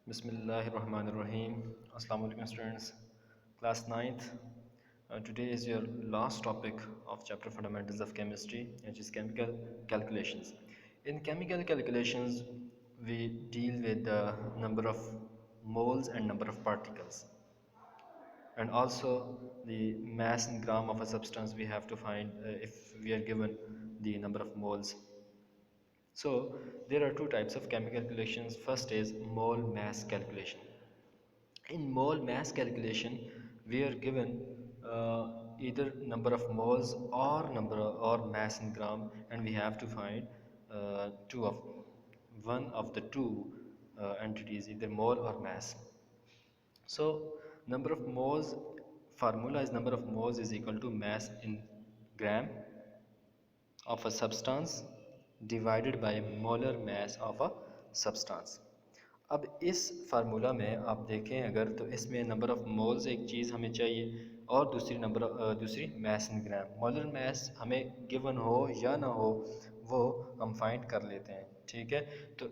Bismillahirrahmanirrahim. Assalamu alaikum students. Class 9th. Today is your last topic of chapter Fundamentals of Chemistry, which is chemical calculations. In chemical calculations, we deal with the number of moles and number of particles, and also the mass in gram of a substance we have to find if we are given the number of moles. So there are two types of chemical calculations. First is mole mass calculation. In mole mass calculation, we are given either number of moles or number or mass in gram, and we have to find one of the two entities, either mole or mass. So number of moles formula is number of moles is equal to mass in gram of a substance divided by molar mass of a substance. अब इस formula में आप देखें अगर तो इसमें number of moles एक चीज़ हमें चाहिए और दूसरी mess in gram. Molar mass हमें गिवन हो या ना हो वो हम फाइंड कर लेते हैं, ठीक है। तो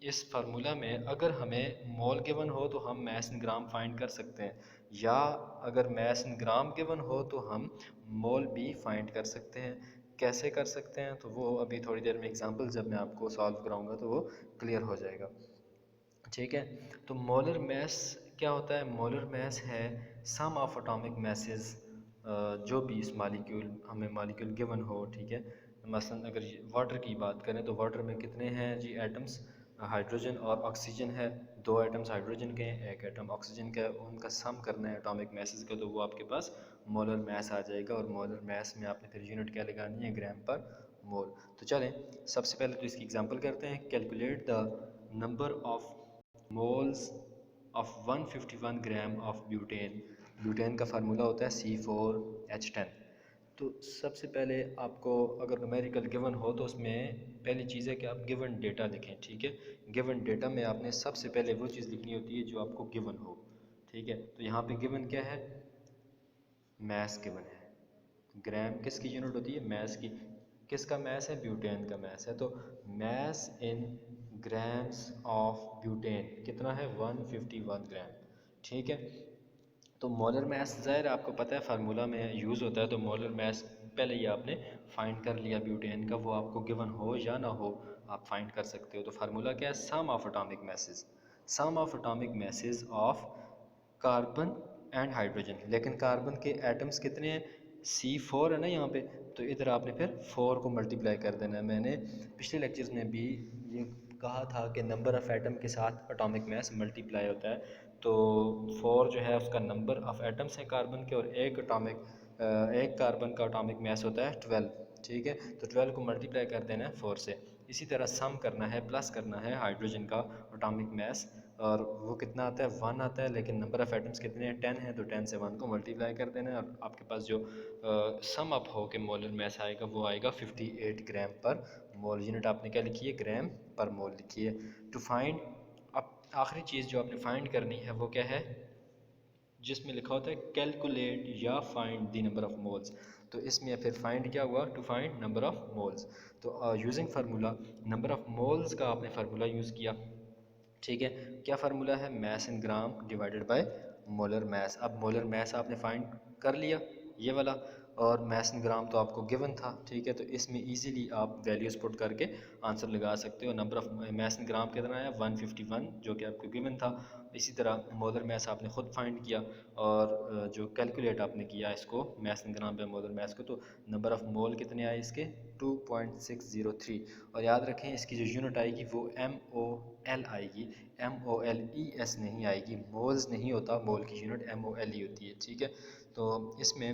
इस फार्मूला में अगर हमें मोल गिवन हो तो हम मैस इन ग्राम फाइंड कर सकते हैं, या अगर मैस इन ग्राम गिवन हो तो हम मोल भी फाइंड कर सकते हैं। कैसे कर सकते हैं तो वो अभी थोड़ी देर में एग्जांपल जब मैं आपको सॉल्व कराऊंगा तो वो क्लियर हो जाएगा, ठीक है। तो मोलर मैस क्या होता है? मोलर मैस है सम ऑफ एटॉमिक मैसेज, जो भी इस मालिक्यूल हमें मालिक्यूल गिवन हो, ठीक है। मसलन अगर वाटर की बात करें तो वाटर में कितने हैं जी एटम्स? हाइड्रोजन और ऑक्सीजन है। दो एटम्स हाइड्रोजन के हैं, एक एटम ऑक्सीजन का है। उनका सम करना है एटॉमिक मैसेज का, तो वो आपके पास मोलर मैस आ जाएगा। और मोलर मैस में आपने फिर यूनिट क्या लगानी है? ग्राम पर मोल। तो चलें सबसे पहले तो इसकी एग्जांपल करते हैं। Calculate the number of moles of 151 gram of butane. Butane का फार्मूला होता है C4H10। तो सबसे पहले आपको अगर न्यूमेरिकल गिवन हो तो उसमें पहली चीज़ है कि आप गिवन डेटा लिखें, ठीक है। गिवन डेटा में आपने सबसे पहले वो चीज़ लिखनी होती है जो आपको गिवन हो, ठीक है। तो यहाँ पे गिवन क्या है? मैस गिवन है। ग्राम किसकी यूनिट होती है? मैस की। किसका मैस है? ब्यूटेन का मैस है। तो mass in grams of butane कितना है? 151 ग्राम, ठीक है। तो मोलर मैस ज़ाहिर है आपको पता है फार्मूला में यूज़ होता है। तो मोलर मैस पहले ही आपने फाइंड कर लिया ब्यूटेन का, वो आपको गिवन हो या ना हो आप फाइंड कर सकते हो। तो फार्मूला क्या है? Sum of atomic masses, sum of atomic masses of carbon and hydrogen. लेकिन कार्बन के एटम्स कितने हैं? C4 है ना यहाँ पे। तो इधर आपने फिर 4 को मल्टीप्लाई कर देना है। मैंने पिछले लेक्चर्स में भी ये कहा था कि नंबर ऑफ़ एटम के साथ एटॉमिक मैस मल्टीप्लाई होता है। तो 4 जो है उसका नंबर ऑफ़ एटम्स हैं कार्बन के, और एक कार्बन का एटॉमिक मैस होता है 12, ठीक है। तो 12 को मल्टीप्लाई कर देना है 4 से। इसी तरह सम करना है, प्लस करना है हाइड्रोजन का एटॉमिक मैस, और वो कितना आता है? 1 आता है। लेकिन नंबर ऑफ़ एटम्स कितने हैं? 10 है। तो 10 से 1 को मल्टीप्लाई कर देना है, और आपके पास जो सम अप हो के मोलर मैस आएगा वो आएगा 58 ग्राम पर मोल। यूनिट आपने क्या लिखी है? ग्राम पर मोल लिखी है। टू फाइंड, अब आखिरी चीज़ जो आपने फाइंड करनी है वो क्या है? जिसमें लिखा होता है कैलकुलेट या find the number of moles. तो इसमें फिर फाइंड क्या हुआ? To find number of moles. तो using formula number of moles का आपने फार्मूला यूज़ किया, ठीक है। क्या फार्मूला है? Mass in gram divided by molar mass. अब मोलर मैस आपने फाइंड कर लिया ये वाला, और मैस इन ग्राम तो आपको गिवन था, ठीक है। तो इसमें इजीली आप वैल्यूज़ पुट करके आंसर लगा सकते हो। नंबर ऑफ मैस इन ग्राम कितना है? 151, जो कि आपको गिवन था। इसी तरह मोलर मैस आपने ख़ुद फाइंड किया, और जो कैलकुलेट आपने किया इसको मैस इन ग्राम पे मोलर मैस को, तो नंबर ऑफ़ मोल कितने आए इसके? 2.603। और याद रखें इसकी जो यूनिट आएगी वो MOL आएगी, MOLES नहीं आएगी। मोल्स नहीं होता, मोल की यूनिट MOL ही होती है, ठीक है। तो इसमें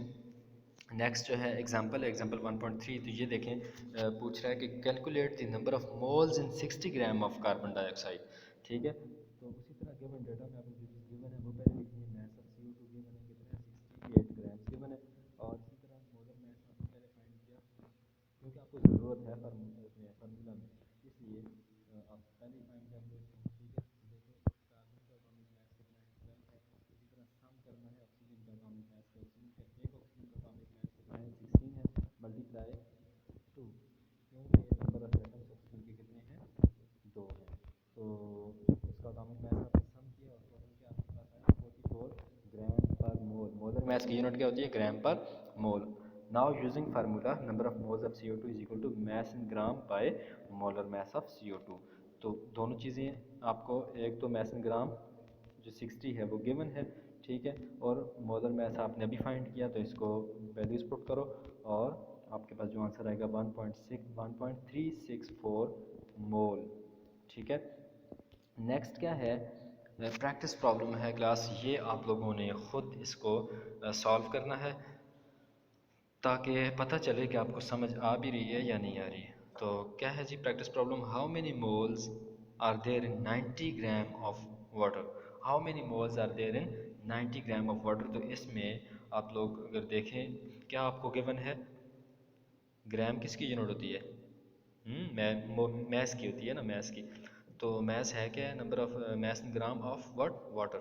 नेक्स्ट जो है एग्जांपल है, एग्जांपल 1.3। तो ये देखें पूछ रहा है कि calculate the number of moles in 60 gram of carbon dioxide, ठीक है। तो उसी तरह गिवन डेटा में आपने जो चीज़ गिवन है वो पहले लिखनी है। मैस ऑफ CO2 गिवन है कितना है? 68 ग्राम गिवन है। और इसी तरह मोलर मैस आपने पहले फाइंड किया, क्योंकि आपको ज़रूरत है फार्मूला में, इसलिए आप पहले ही फाइंड कर लो इसको, ठीक है। तो देखो कार्बन का एटॉमिक मैस कितना है? 12 है। इसी तरह सम करना है ऑक्सीजन का एटॉमिक मैस का। ऑक्सीजन का एक ऑक्सीजन का एटॉमिक मैस कितना है? 16 है। मल्टीप्लाई 2, क्योंकि नंबर ऑफ एटम्स ऑक्सीजन के कितने हैं? 2 हैं। तो इसका एटॉमिक मास आपने सम किया और टोटल क्या आपके पास आया 44 ग्राम पर मोल। मोलर मास की यूनिट क्या होती है? ग्राम पर mole. Now using formula number of moles of CO2 is equal to mass in gram by molar mass of CO2। तो दोनों चीज़ें आपको, एक तो मास इन ग्राम जो 60 है वो गिवन है, ठीक है, और मोलर मास आपने अभी फाइंड किया, तो इसको वैल्यूज पुट करो और आपके पास जो आंसर आएगा 1.364 मोल, ठीक है। नेक्स्ट क्या है? प्रैक्टिस प्रॉब्लम है क्लास, ये आप लोगों ने ख़ुद इसको सॉल्व करना है ताकि पता चले कि आपको समझ आ भी रही है या नहीं आ रही है। तो क्या है जी practice problem? How many moles are there in 90 gram of water. How many moles are there in 90 gram of water. तो इसमें आप लोग अगर देखें, क्या आपको गिवन है? ग्राम किसकी यूनिट होती है? मैथ्स की होती है ना, मैथ्स की। तो मैथ्स है क्या? Number of maths gram of what? Water,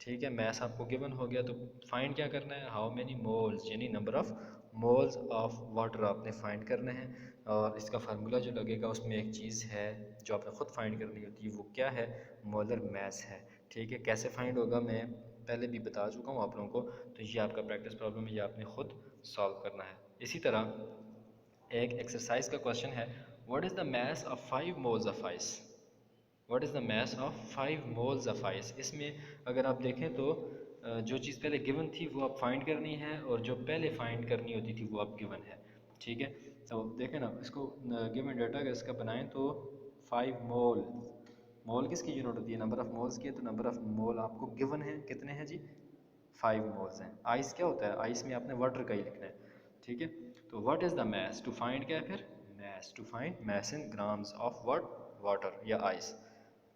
ठीक है। मैथ्स आपको गिवन हो गया, तो फाइंड क्या करना है? हाउ मेनी मोल्स, यानी number of moles of water आपने फाइंड करना है। और इसका फार्मूला जो लगेगा उसमें एक चीज़ है जो आपने ख़ुद फाइंड करनी होती है, वो क्या है? मोलर मास है, ठीक है। कैसे फाइंड होगा मैं पहले भी बता चुका हूँ आप लोगों को, तो ये आपका प्रैक्टिस प्रॉब्लम है, ये आपने ख़ुद सॉल्व करना है। इसी तरह एक एक्सरसाइज का क्वेश्चन है, what is the mass of 5 moles of ice. What is the mass of 5 moles of ice. इसमें अगर आप देखें तो जो चीज़ पहले गिवन थी वो आप फाइंड करनी है, और जो पहले फाइंड करनी होती थी वो अब गिवन है, ठीक है। तो देखें ना, इसको गिवन डाटा अगर इसका बनाएं तो 5 मोल, मोल किसकी यूनिट होती है? नंबर ऑफ मोल्स की है, तो नंबर ऑफ मोल आपको गिवन है, कितने हैं जी? 5 मोल्स हैं। आइस क्या होता है? आइस में आपने वाटर का ही लिखना है, ठीक है। तो what is the mass, to find क्या है फिर? Mass, to find mass in grams of what? Water या आइस,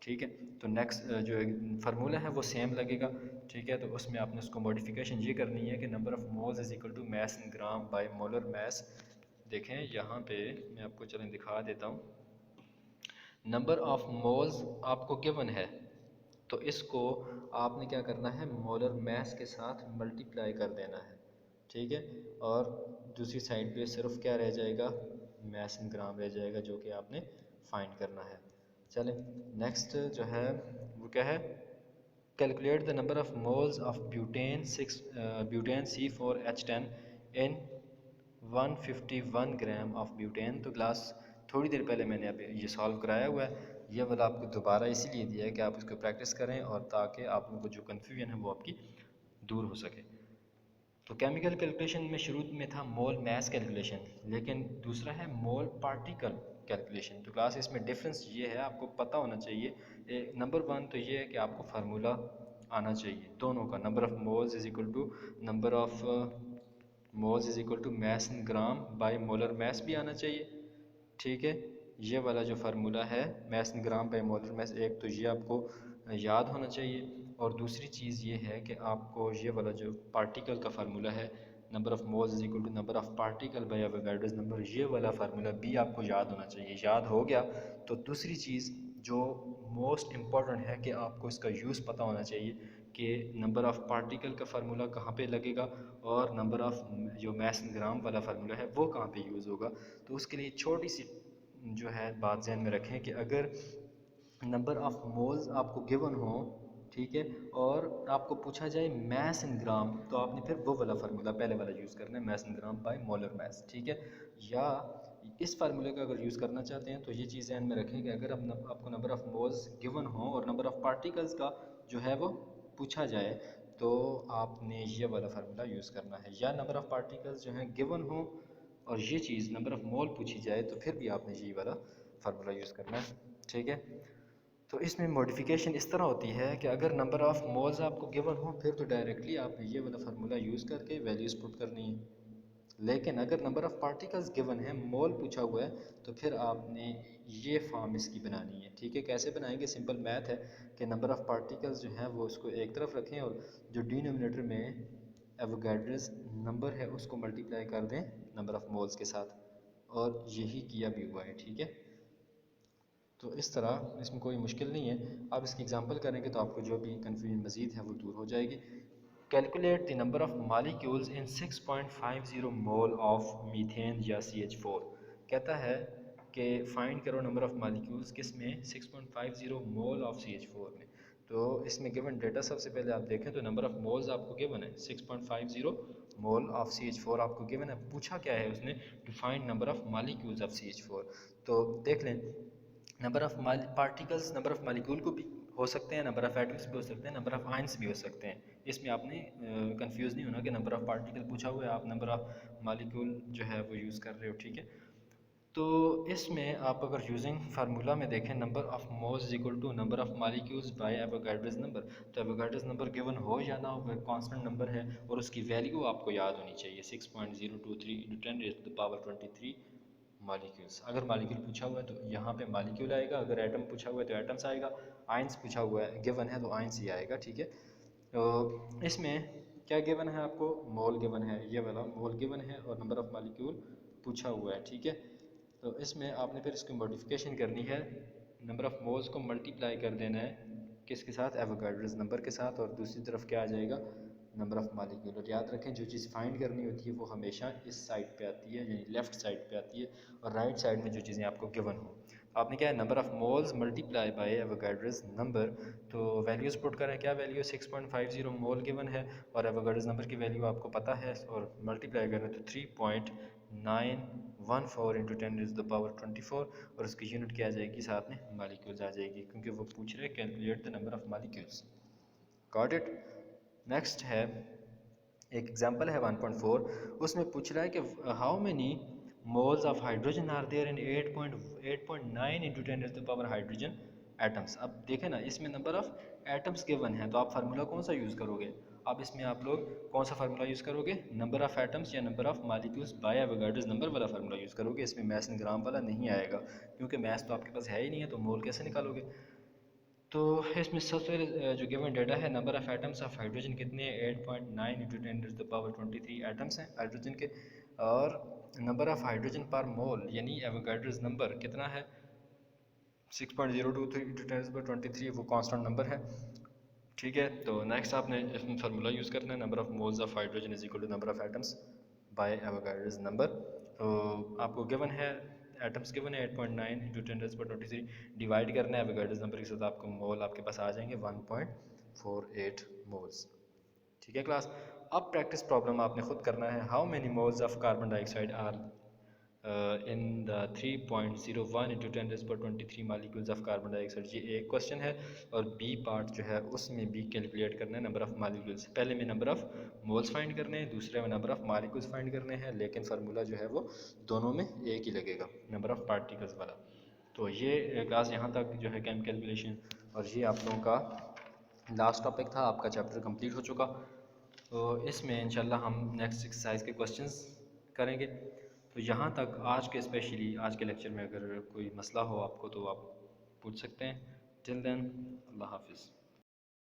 ठीक है। तो नेक्स्ट जो फार्मूला है वो सेम लगेगा, ठीक है। तो उसमें आपने उसको मॉडिफिकेशन ये करनी है कि number of moles is equal to mass in gram by molar mass. देखें यहाँ पे मैं आपको चलें दिखा देता हूँ। नंबर ऑफ मोल्स आपको गिवन है, तो इसको आपने क्या करना है? मोलर मास के साथ मल्टीप्लाई कर देना है, ठीक है। और दूसरी साइड पे सिर्फ क्या रह जाएगा? मास इन ग्राम रह जाएगा, जो कि आपने फाइंड करना है। चलें नेक्स्ट जो है वो क्या है? Calculate the number of moles of butane butane C4H10 in 151 gram of butane. तो क्लास थोड़ी देर पहले मैंने अभी ये सॉल्व कराया हुआ है, ये वाला आपको दोबारा इसीलिए दिया है कि आप इसको प्रैक्टिस करें और ताकि आप लोगों को जो कन्फ्यूजन है वो आपकी दूर हो सके। तो केमिकल कैलकुलेशन में शुरू में था मोल मास कैलकुलेशन, लेकिन दूसरा है मोल पार्टिकल कैलकुलेशन। तो क्लास इसमें डिफरेंस ये है, आपको पता होना चाहिए। नंबर 1 तो ये है कि आपको फार्मूला आना चाहिए दोनों का, number of moles is equal to number of moles is equal to mass in gram by molar mass भी आना चाहिए, ठीक है। ये वाला जो फार्मूला है मास इन ग्राम बाय मोलर मास, एक तो ये आपको याद होना चाहिए, और दूसरी चीज़ ये है कि आपको ये वाला जो पार्टिकल का फार्मूला है, number of moles is equal to number of particle by Avogadro's number, ये वाला फार्मूला भी आपको याद होना चाहिए। याद हो गया तो दूसरी चीज़ जो मोस्ट इम्पॉर्टेंट है कि आपको इसका यूज़ पता होना चाहिए कि नंबर ऑफ़ पार्टिकल का फार्मूला कहाँ पे लगेगा और नंबर ऑफ़ जो मास इन ग्राम वाला फार्मूला है वो कहाँ पे यूज़ होगा। तो उसके लिए छोटी सी जो है बात ध्यान में रखें कि अगर नंबर ऑफ़ मोल्स आपको गिवन हो, ठीक है, और आपको पूछा जाए मास इन ग्राम, तो आपने फिर वो वाला फार्मूला पहले वाला यूज़ करना है, मास इन ग्राम बाय मोलर मास, ठीक है। या इस फार्मूले का अगर यूज़ करना चाहते हैं तो ये चीज़ ध्यान में रखें कि अगर आपको नंबर ऑफ़ मोल्स गिवन हो और नंबर ऑफ़ पार्टिकल्स का जो है वो पूछा जाए, तो आपने ये वाला फार्मूला यूज़ करना है। या नंबर ऑफ़ पार्टिकल्स जो हैं गिवन हो और ये चीज़ नंबर ऑफ़ मोल पूछी जाए, तो फिर भी आपने ये वाला फार्मूला यूज़ करना है, ठीक है। तो इसमें मॉडिफिकेशन इस तरह होती है कि अगर नंबर ऑफ़ मोल्स आपको गिवन हो फिर तो डायरेक्टली आपने ये वाला फार्मूला यूज़ करके वैल्यूज़ पुट करनी है। लेकिन अगर नंबर ऑफ़ पार्टिकल्स गिवन है, मोल पूछा हुआ है, तो फिर आपने ये फॉर्म इसकी बनानी है, ठीक है। कैसे बनाएंगे? सिंपल मैथ है कि नंबर ऑफ़ पार्टिकल्स जो हैं वो उसको एक तरफ रखें और जो डिनोमिनेटर में एवोगाड्रोस नंबर है उसको मल्टीप्लाई कर दें नंबर ऑफ़ मोल्स के साथ, और यही किया भी हुआ है, ठीक है। तो इस तरह इसमें कोई मुश्किल नहीं है, आप इसकी एग्जांपल करेंगे तो आपको जो भी कन्फ्यूजन मज़ीद है वो दूर हो जाएगी। Calculate the number of molecules in 6.50 mole of methane या CH4। कहता है कि फाइंड करो नंबर ऑफ़ मालिक्यूल्स किस में 6.50 मोल ऑफ CH4 में। तो इसमें गिवन डेटा सबसे पहले आप देखें तो नंबर ऑफ़ मोल्स आपको गिवन है 6.50 मोल ऑफ CH4 आपको गिवन है। पूछा क्या है उसने, to find number of molecules of CH4। तो देख लें number of particles number of molecule को भी हो सकते हैं, नंबर ऑफ़ एटम्स भी हो सकते हैं, नंबर ऑफ़ आयंस भी हो सकते हैं। इसमें आपने कंफ्यूज नहीं होना कि नंबर ऑफ़ पार्टिकल पूछा हुआ है आप नंबर ऑफ़ मालिक्यूल जो है वो यूज़ कर रहे हो, ठीक है। तो इसमें आप अगर यूजिंग फार्मूला में देखें number of moles is equal to number of molecules by Avogadro's number, तो एवोगाड्रोस नंबर गिवन हो या ना हो कांस्टेंट नंबर है और उसकी वैल्यू आपको याद होनी चाहिए 6.023 × 10⁻23 मालिक्यूल्स। अगर मालिक्यूल पूछा हुआ है तो यहाँ पे मालिक्यूल आएगा, अगर एटम पूछा हुआ है तो एटम्स आएगा, आयंस पूछा हुआ है गिवन है तो आयंस ही आएगा, ठीक है। तो इसमें क्या गिवन है आपको, मोल गिवन है, ये वाला मोल गिवन है और नंबर ऑफ़ मालिक्यूल पूछा हुआ है, ठीक है। तो इसमें आपने फिर इसकी मॉडिफिकेशन करनी है, नंबर ऑफ़ मोल्स को मल्टीप्लाई कर देना है किसके साथ, एवोगाड्रोस नंबर के साथ, और दूसरी तरफ क्या आ जाएगा नंबर ऑफ़ मालिक्यूल। और याद रखें जो चीज़ फाइंड करनी होती है वो हमेशा इस साइड पे आती है, यानी लेफ़्ट साइड पे आती है, और राइट साइड में जो चीज़ें आपको गिवन हो। आपने क्या है number of moles multiply by Avogadro's number, तो वैल्यूज़ पुट करें, क्या वैल्यू 6.50 मोल गिवन है और एवोगाड्रोस नंबर की वैल्यू आपको पता है, और मल्टीप्लाई करें तो 3.914 × 10⁻24, और उसकी यूनिट क्या आ जाएगी, साथ में मालिक्यूल्स आ जाएगी, क्योंकि वो पूछ रहे हैं calculate the number of molecules. Got it. Next है एक एग्जांपल है 1.4, उसमें पूछ रहा है कि how many moles of hydrogen are there in 8.9 × 10⁻⁻ hydrogen atoms. अब देखें ना इसमें नंबर ऑफ एटम्स गिवन है, तो आप फार्मूला कौन सा यूज़ करोगे, अब इसमें आप लोग कौन सा फार्मूला यूज़ करोगे, नंबर ऑफ़ एटम्स या number of molecules by Avogadro's number वाला फार्मूला यूज़ करोगे। इसमें मैथ एंड ग्राम वाला नहीं आएगा, क्योंकि मैथ तो आपके पास है ही नहीं है, तो मोल कैसे निकालोगे। तो इसमें सबसे जो गिवन डेटा है number of atoms of hydrogen कितने हैं, 8.9 × 10⁻23 एटम्स हैं हाइड्रोजन के, और नंबर ऑफ़ हाइड्रोजन पर मोल यानी एवोगाड्रोस नंबर कितना है 6.023 × 10⁻23, वो कांस्टेंट नंबर है, ठीक है। तो नेक्स्ट आपने इसमें फार्मूला यूज़ करना है, number of moles of hydrogen is equal to number of atoms by Avogadro's number. तो आपको गिवन है एटम्स गिवन है 8.9 × 10⁻23, डिवाइड करना है एवोगाड्रोस नंबर के साथ, आपको मोल आपके पास आ जाएंगे 1.48 मोल्स, ठीक है क्लास। अब प्रैक्टिस प्रॉब्लम आपने खुद करना है, how many moles of carbon dioxide are in the 3.01 × 10⁻23 molecules of carbon dioxide. ये एक क्वेश्चन है, और बी पार्ट जो है उसमें भी कैलकुलेट करना है नंबर ऑफ़ मालिक्यूल्स। पहले में नंबर ऑफ़ मोल्स फाइंड करने हैं, दूसरे में नंबर ऑफ़ मालिक्यूल्स फाइंड करने हैं, लेकिन फार्मूला जो है वो दोनों में एक ही लगेगा, नंबर ऑफ़ पार्टिकल्स वाला। तो ये क्लास यहाँ तक जो है केम कैलकुलेशन, और ये आप लोगों का लास्ट टॉपिक था, आपका चैप्टर कंप्लीट हो चुका। तो इसमें इंशाल्लाह हम नेक्स्ट एक्सरसाइज के क्वेश्चंस करेंगे। तो यहाँ तक आज के स्पेशली आज के लेक्चर में अगर कोई मसला हो आपको तो आप पूछ सकते हैं। टिल देन अल्लाह हाफिज़।